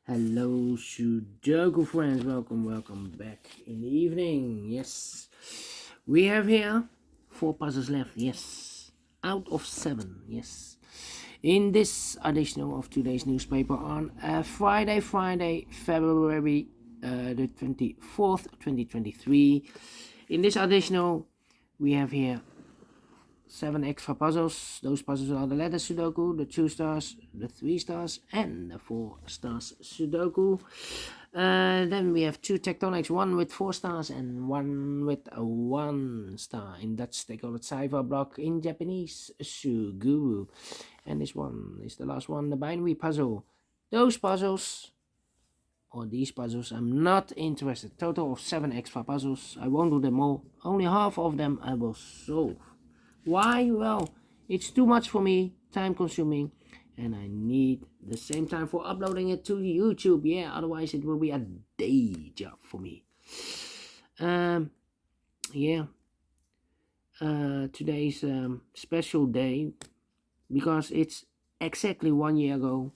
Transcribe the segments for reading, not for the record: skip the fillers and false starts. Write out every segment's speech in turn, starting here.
Hello, Sudoku friends. Welcome back in the evening. Yes, we have here 4 puzzles left. Yes, out of 7. Yes, in this edition of today's newspaper on Friday, February the 24th, 2023. In this edition, we have here 7 extra puzzles. Those puzzles are the letter Sudoku, the 2 stars, the 3 stars, and the 4 stars Sudoku. Then we have 2 tectonics, one with 4 stars and one with a 1 star. In Dutch, they call it cipher block. In Japanese, Suguru. And this one is the last one, the binary puzzle. Those puzzles, or these puzzles, I'm not interested. Total of 7 extra puzzles. I won't do them all. Only half of them I will solve. Why? Well, it's too much for me, time consuming, and I need the same time for uploading it to YouTube. Yeah, otherwise it will be a day job for me. Yeah. Today's special day because it's exactly 1 year ago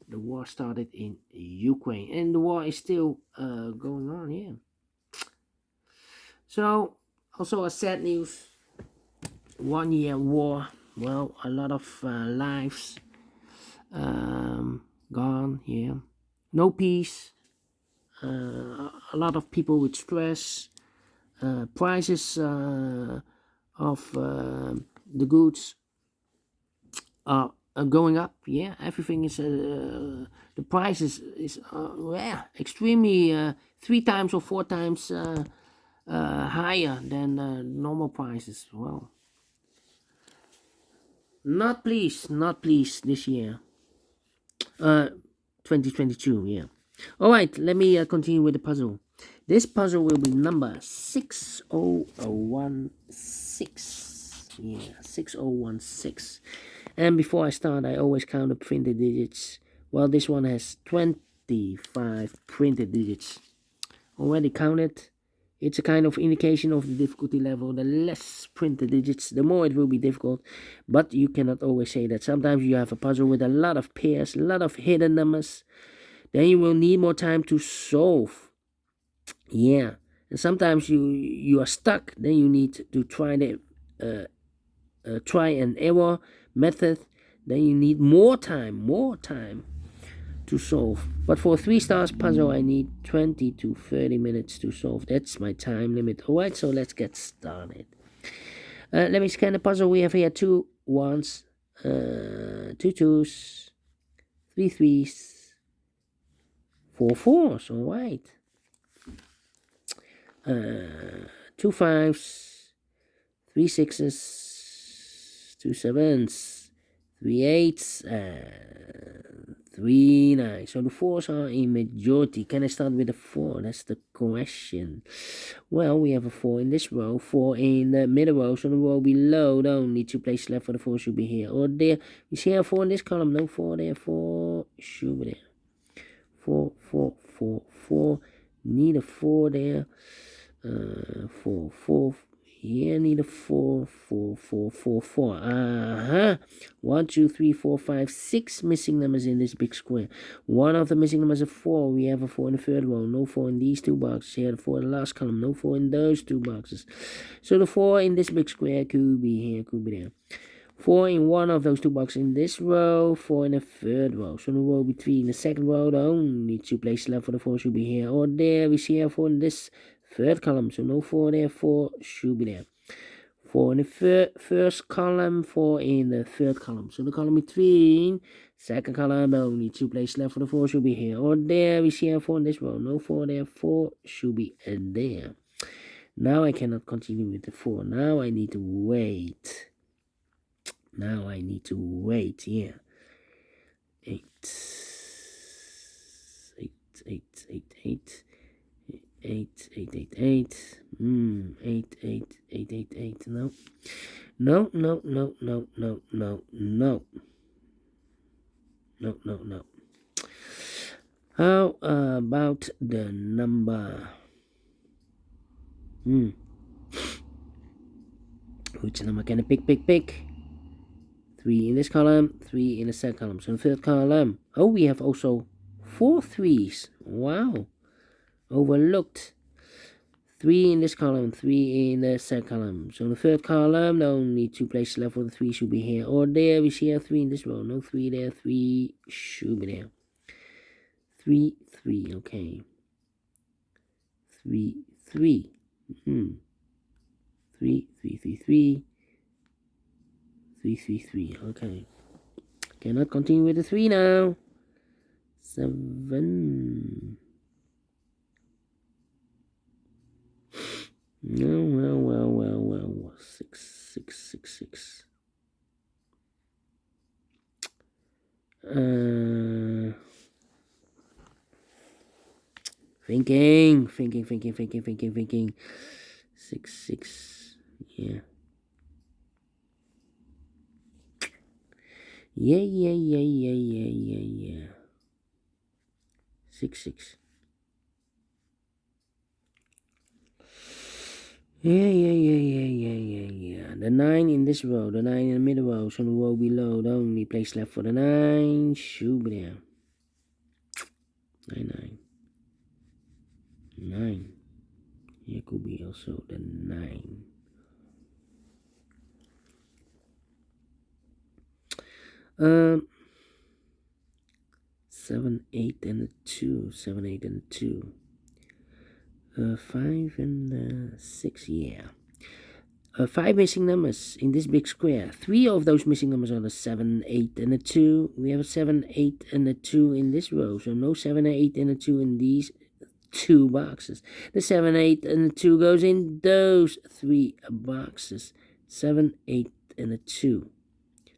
the war started in Ukraine, and the war is still going on. Yeah. So also a sad news. 1 year war. Well, a lot of lives gone. Yeah, no peace. A lot of people with stress. Prices of the goods are going up. Yeah, everything is the price is extremely 3 times or 4 times higher than normal prices. Well, not pleased this year. 2022, yeah. Alright, let me continue with the puzzle. This puzzle will be number 6016. Yeah, 6016. And before I start, I always count the printed digits. Well, this one has 25 printed digits. Already counted. It's a kind of indication of the difficulty level. The less printed digits, the more it will be difficult. But you cannot always say that. Sometimes you have a puzzle with a lot of pairs, a lot of hidden numbers. Then you will need more time to solve. Yeah. And sometimes you are stuck. Then you need to try the try and error method. Then you need more time to solve. But for a 3 stars puzzle, I need 20 to 30 minutes to solve. That's my time limit. Alright, so let's get started. Let me scan the puzzle. We have here 2 1s, 2 2s, 3 3s, 4 4s. Alright. 2 5s, 3 6s, 2 7s, 3 8s, 3 9s. So the 4s are in majority. Can I start with a 4? That's the question. Well, we have a 4 in this row, 4 in the middle row. So the row below, the only 2 places left for the 4 should be here or there. We see a 4 in this column. No 4 there. 4 should be there. 4, 4, 4, 4. Need a 4 there. 4, 4. Here need a 4, 4, 4, 4, 4. 1, 2, 3, 4, 5, 6 missing numbers in this big square. One of the missing numbers is 4. We have a 4 in the third row. No 4 in these 2 boxes. Here the 4 in the last column. No 4 in those 2 boxes. So the 4 in this big square could be here, could be there. 4 in one of those 2 boxes in this row, 4 in the third row. So the row between the second row, the only 2 places left for the 4 should be here or there. We see here 4 in this third column, so no 4 there, 4 should be there. 4 in the first column, 4 in the third column. So the column between second column, the only 2 places left for the 4 should be here or there. We see here 4 in this row, no 4 there, 4 should be there. Now I cannot continue with the 4. Now I need to wait. Yeah. 8, 8, 8, 8, 8. 8, 8, 8, 8. 8, 8, 8, 8, 8. No. No. How about the number? Which number can I pick? 3 in this column, 3 in the second column. So the third column. Oh, we have also 4 threes. Wow. Overlooked. 3 in this column, 3 in the second column. So in the third column, the only 2 places left for the 3 should be here or there. We see a 3 in this row. No 3 there. 3 should be there. 3, 3. Okay. 3, 3. 3, 3, 3, 3. 3, 3, 3. Okay. Cannot continue with the 3 now. 7. No, well. 6, 6, 6, 6. Thinking. 6, 6. Yeah. Yeah. 6, 6. Yeah. The 9 in this row, the 9 in the middle row, so the row below, the only place left for the 9 should be there. 9. Here could be also the 9. Seven, 8, and a 2. 7, 8, and a 2. 5 and 6, yeah. 5 missing numbers in this big square. 3 of those missing numbers are the 7, 8, and a 2. We have a 7, 8, and a 2 in this row. So no 7, 8, and a 2 in these 2 boxes. The 7, 8, and a 2 goes in those 3 boxes. 7, 8, and a 2.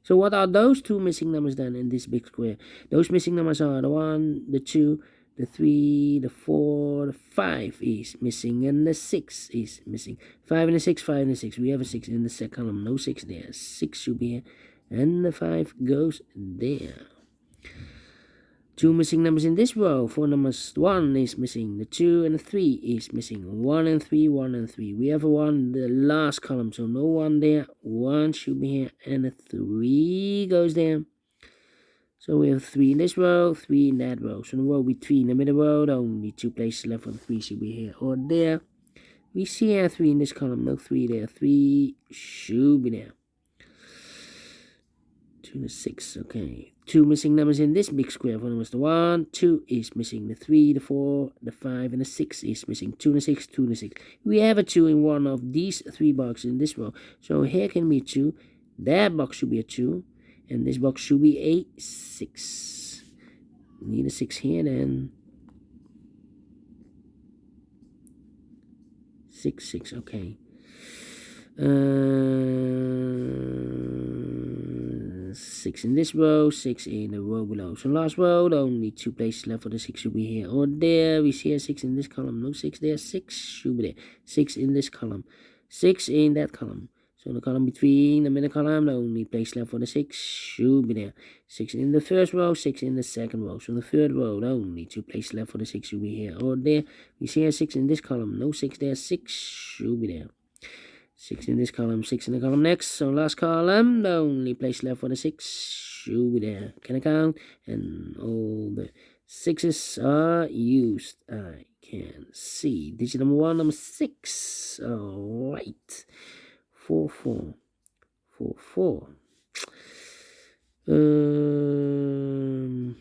So what are those 2 missing numbers then in this big square? Those missing numbers are the 1, the 2, the 3, the 4, the 5 is missing, and the 6 is missing. 5 and the 6, 5 and the 6. We have a 6 in the second column. No 6 there. 6 should be here. And the 5 goes there. 2 missing numbers in this row. 4 numbers. 1 is missing. The 2 and the 3 is missing. 1 and 3, 1 and 3. We have a 1 in the last column. So no 1 there. 1 should be here. And a 3 goes there. So we have 3 in this row, 3 in that row. So the row with 3 in the middle row, the only 2 places left for the 3 should be here or there. We see a 3 in this column, no 3 there. 3 should be there. 2 and 6, okay. 2 missing numbers in this big square. 4 numbers, the 1, 2 is missing. The 3, the 4, the 5, and the 6 is missing. 2 and a 6, 2 and a 6. We have a 2 in one of these 3 boxes in this row. So here can be a 2. That box should be a 2. And this box should be a 6. Need a 6 here then. 6, 6, okay. 6 in this row, 6 in the row below. So last row, the only 2 places left for the 6 should be here or there. We see a 6 in this column, no 6 there. 6 should be there. 6 in this column, 6 in that column. So the column between the middle column, the only place left for the 6 should be there. 6 in the first row, 6 in the second row. So the third row, the only 2 places left for the 6 should be here or there. We see a 6 in this column, no 6 there. 6 should be there. 6 in this column, 6 in the column next. So last column, the only place left for the 6 should be there. Can I count? And all the 6's are used. I can see. Digit number 1, number 6. All right. 4, 4. 4, 4. 2,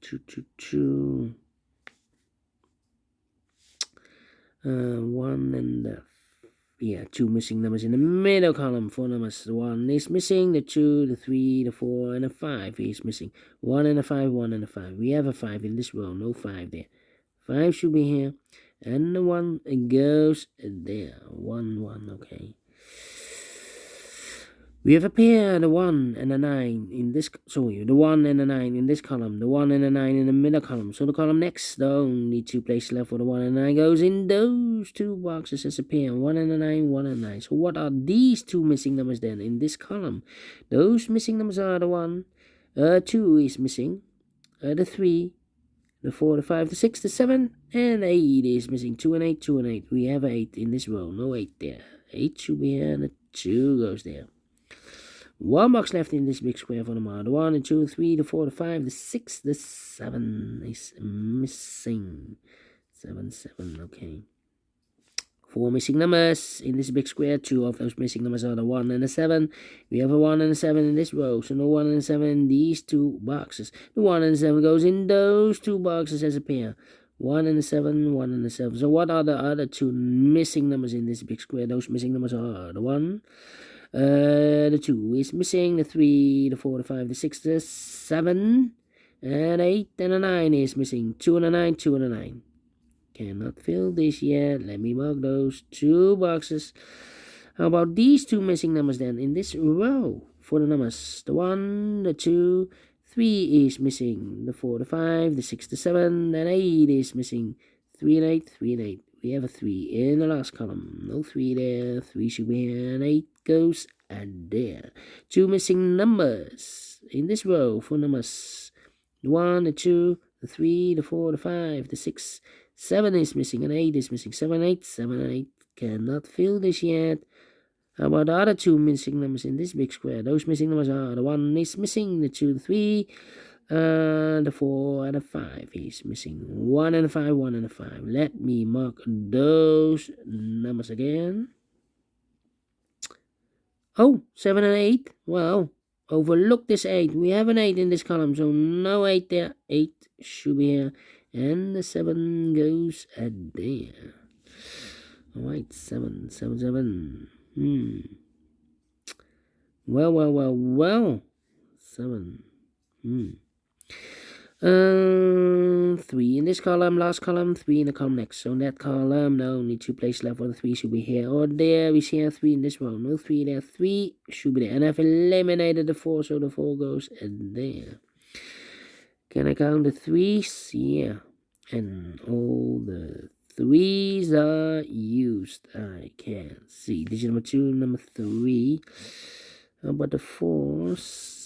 2, 2. 1 and 2 missing numbers in the middle column. 4 numbers. The 1 is missing. The 2, the 3, the 4, and the 5 is missing. 1 and a 5, 1 and a 5. We have a 5 in this row. No 5 there. 5 should be here. And the 1 goes there. 1, 1, okay. We have a pair, the 1 and the 9 in this, the 1 and the 9 in this column, the 1 and the 9 in the middle column. So the column next, the only 2 places left for the 1 and 9 goes in those 2 boxes as a pair. 1 and the 9, 1 and 9. So what are these 2 missing numbers then in this column? Those missing numbers are the 1, 2 is missing, the 3, the 4, the 5, the 6, the 7, and 8 is missing. 2 and 8, 2 and 8. We have 8 in this row. No 8 there. 8 should be here, and the 2 goes there. One box left in this big square for number 1, the 2, 3, the 4, the 5, the 6, the 7 is missing. 7, 7, okay. 4 missing numbers in this big square. 2 of those missing numbers are the 1 and the 7. We have a 1 and a 7 in this row, so no 1 and 7 in these two boxes. The 1 and 7 goes in those two boxes as a pair. 1 and a 7, 1 and a 7. So what are the other two missing numbers in this big square? Those missing numbers are the 1, the 2 is missing, the 3, the 4, the 5, the 6, the 7, and 8, and the 9 is missing. 2 and a 9, 2 and a 9. Cannot fill this yet. Let me mark those two boxes. How about these two missing numbers then in this row? For the numbers, the 1, the 2, 3 is missing. The 4, the 5, the 6, the 7, and 8 is missing. 3 and 8, 3 and 8. We have a 3 in the last column. No 3 there. 3 should be here, and 8 goes and there. Two missing numbers in this row for numbers. The 1, the 2, the 3, the 4, the 5, the 6, 7 is missing, and 8 is missing. 7, 8, 7, and 8. Cannot fill this yet. How about the other two missing numbers in this big square? Those missing numbers are the 1 is missing, the 2, the 3, the 4 and the 5 is missing. 1 and a 5, 1 and a 5. Let me mark those numbers again. Oh, 7 and 8. Well, overlook this 8. We have an 8 in this column, so no 8 there. 8 should be here. And the 7 goes there. Alright, 7, 7, 7. Well. 7. 3 in this column, last column, 3 in the column next. So in that column, no, only 2 places left for the 3 should be here or there. We see a 3 in this row, no 3 there, 3 should be there. And I've eliminated the 4, so the 4 goes there. Can I count the 3s? Yeah. And all the 3s are used. I can see. Digit number 2, number 3. How about the 4s?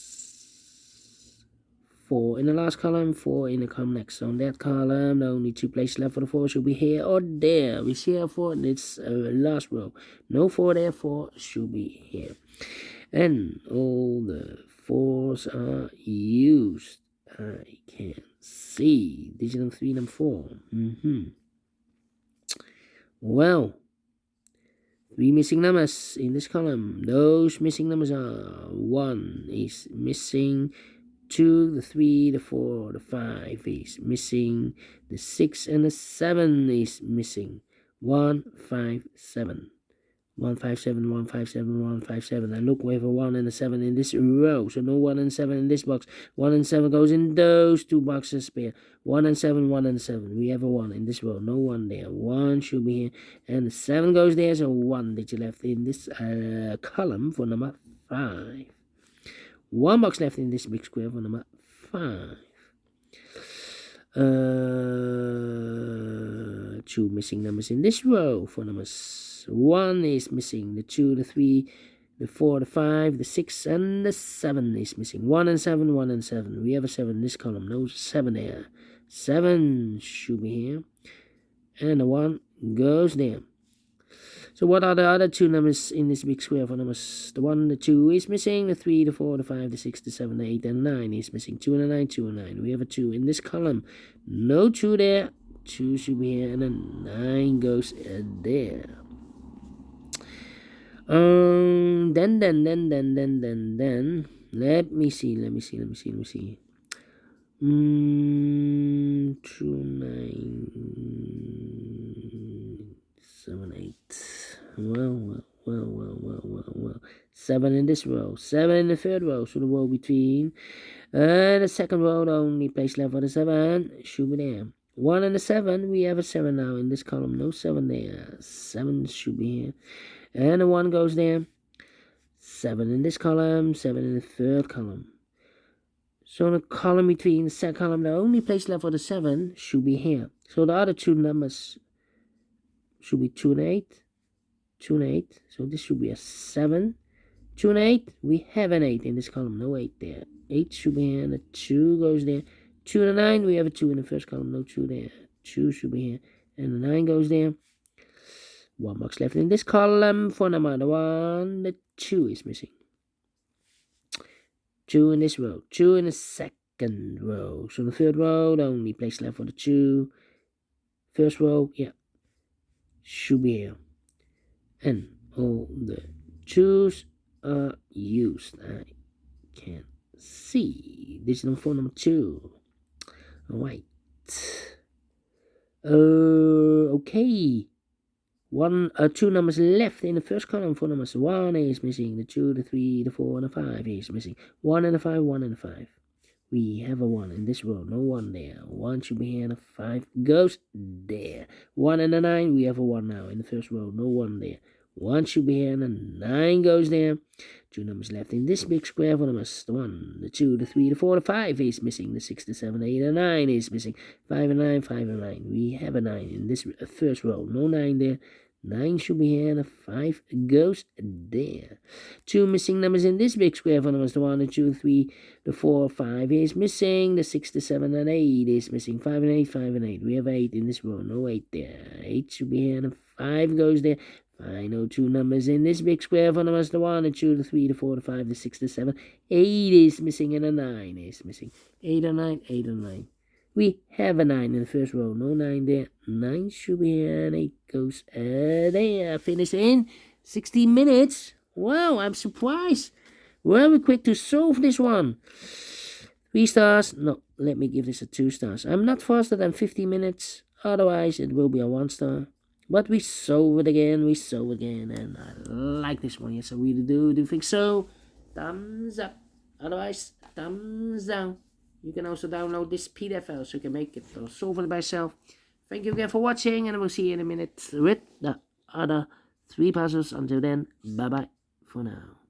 4 in the last column, 4 in the column next. So in that column, the only 2 places left for the 4 should be here or there. We see a 4 in its last row. No 4 there, 4 should be here. And all the 4s are used. I can see. Digit number 3, number 4. Well, 3 missing numbers in this column. Those missing numbers are 1 is missing, 2, the 3, the 4, the 5 is missing, the 6 and the 7 is missing. 1, 5, 7. 157, 157, 157. And look, we have a 1 and a 7 in this row. So no 1 and 7 in this box. 1 and 7 goes in those two boxes pair. 1 and 7, 1 and 7. We have a 1 in this row. No 1 there. 1 should be here. And the 7 goes there. So 1 digit left in this column for number 5. 1 box left in this big square for number 5. 2 missing numbers in this row for numbers. 1 is missing, the 2, the 3, the 4, the 5, the 6, and the 7 is missing. 1 and 7, 1 and 7. We have a 7 in this column. No 7 there. 7 should be here. And the 1 goes there. So what are the other two numbers in this big square for numbers? The 1, the 2 is missing. The 3, the 4, the 5, the 6, the 7, the 8, and the 9 is missing. 2 and a 9, 2 and 9. We have a 2 in this column. No 2 there. 2 should be here. And the 9 goes there. Then, let me see. 2, 9, 7, 8. Well. 7 in this row. 7 in the third row. So the row between the second row, the only place left for the 7 should be there. 1 and the 7. We have a 7 now in this column. No 7 there. 7 should be here. And the 1 goes there. 7 in this column, 7 in the third column. So in the column between the second column, the only place left for the 7 should be here. So the other two numbers should be 2 and 8. 2 and 8. So this should be a 7. 2 and 8. We have an 8 in this column. No 8 there. 8 should be here. And the 2 goes there. 2 and 9. We have a 2 in the first column. No 2 there. 2 should be here. And the 9 goes there. 1 box left in this column for number 1. The 2 is missing. 2 in this row, 2 in the second row. So the third row, the only place left for the 2. First row, yeah, should be here. And all the 2's are used. I can see. Digital phone number 2. Alright. Okay. 2 numbers left in the first column. 4 numbers. 1 is missing. The 2, the 3, the 4, and the 5 is missing. 1 and a 5, 1 and a 5. We have a 1 in this row. No 1 there. 1 should be here and a 5 goes there. 1 and a 9. We have a 1 now in the first row. No 1 there. 1 should be here and a 9 goes there. 2 numbers left in this big square. 4 numbers. The 1, the 2, the 3, the 4, the 5 is missing. The 6, the 7, the 8, and 9 is missing. 5 and 9, 5 and 9. We have a 9 in this first row. No 9 there. 9 should be here and a 5 goes there. 2 missing numbers in this big square. 4 numbers. The 1, the 2, 3, the 4, 5 is missing. The 6, the 7, and 8 is missing. 5 and 8, 5 and 8. We have 8 in this row. No 8 there. 8 should be here and a 5 goes there. Final 2 numbers in this big square. 4 numbers. The 1, the 2, the 3, the 4, the 5, the 6, the 7. 8 is missing and a 9 is missing. 8 and 9, 8 and 9. We have a 9 in the first row. No 9 there. 9 should be here and 8 goes there. Finished in 16 minutes. Wow, I'm surprised. Very quick to solve this one. 3 stars. No, let me give this a 2 stars. I'm not faster than 50 minutes. Otherwise, it will be a 1 star. But we solve it again. And I like this one. Yes, I really do. Do you think so? Thumbs up. Otherwise, thumbs down. You can also download this PDF file so you can make it or solve it by yourself. Thank you again for watching, and I will see you in a minute with the other 3 puzzles. Until then, bye bye for now.